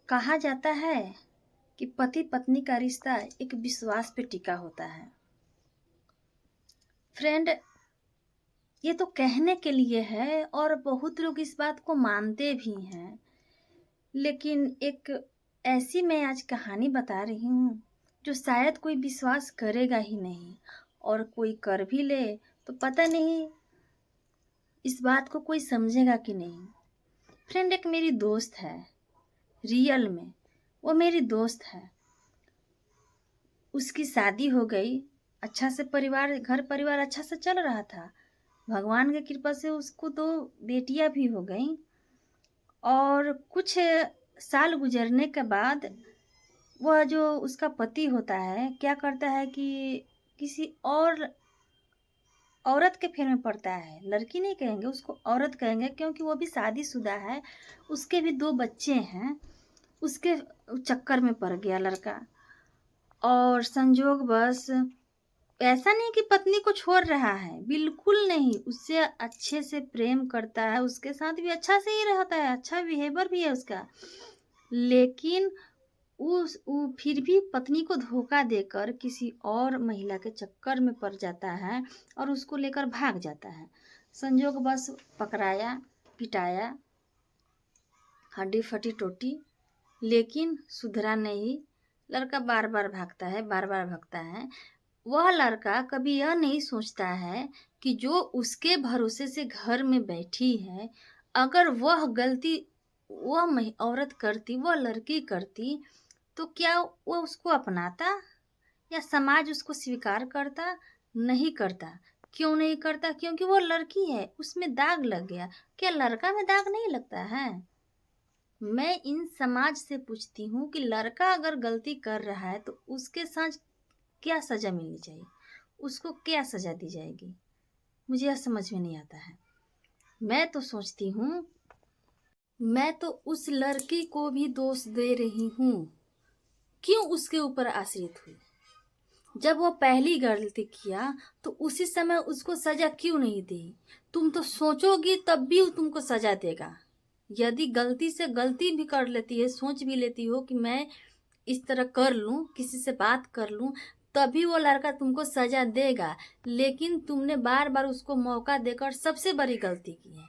कहा जाता है कि पति पत्नी का रिश्ता एक विश्वास पे टिका होता है। फ्रेंड, ये तो कहने के लिए है और बहुत लोग इस बात को मानते भी हैं, लेकिन एक ऐसी मैं आज कहानी बता रही हूँ जो शायद कोई विश्वास करेगा ही नहीं, और कोई कर भी ले तो पता नहीं इस बात को कोई समझेगा कि नहीं। फ्रेंड, एक मेरी दोस्त है, रियल में वो मेरी दोस्त है। उसकी शादी हो गई, अच्छा से घर परिवार अच्छा से चल रहा था। भगवान की कृपा से उसको 2 बेटियां भी हो गईं। और कुछ साल गुजरने के बाद वह जो उसका पति होता है क्या करता है कि किसी और औरत के फेर में पड़ता है। लड़की नहीं कहेंगे उसको, औरत कहेंगे, क्योंकि वो भी शादीशुदा है, उसके भी 2 बच्चे हैं। उसके चक्कर में पड़ गया लड़का, और संजोग बस ऐसा नहीं कि पत्नी को छोड़ रहा है, बिल्कुल नहीं। उससे अच्छे से प्रेम करता है, उसके साथ भी अच्छा से ही रहता है, अच्छा बिहेवियर भी है उसका। लेकिन फिर भी पत्नी को धोखा देकर किसी और महिला के चक्कर में पड़ जाता है और उसको लेकर भाग जाता है। संजोग बस पकड़ाया, पिटाया, हड्डी फटी टोटी, लेकिन सुधरा नहीं। लड़का बार बार भागता है, बार बार भागता है। वह लड़का कभी यह नहीं सोचता है कि जो उसके भरोसे से घर में बैठी है, अगर वह गलती वह औरत करती, वह लड़की करती, तो क्या वो उसको अपनाता या समाज उसको स्वीकार करता? नहीं करता। क्यों नहीं करता? क्योंकि वो लड़की है, उसमें दाग लग गया। क्या लड़का में दाग नहीं लगता है? मैं इन समाज से पूछती हूँ कि लड़का अगर गलती कर रहा है तो उसके साथ क्या सजा मिलनी चाहिए, उसको क्या सजा दी जाएगी? मुझे यह समझ में नहीं आता है। मैं तो सोचती हूँ, मैं तो उस लड़की को भी दोष दे रही हूँ। क्यों उसके ऊपर आश्रित हुई? जब वो पहली गलती किया तो उसी समय उसको सजा क्यों नहीं दी? तुम तो सोचोगी तब भी तुमको सजा देगा। यदि गलती से गलती भी कर लेती है, सोच भी लेती हो कि मैं इस तरह कर लूं, किसी से बात कर लूं, तभी वो लड़का तुमको सजा देगा। लेकिन तुमने बार बार उसको मौका देकर सबसे बड़ी गलती की है।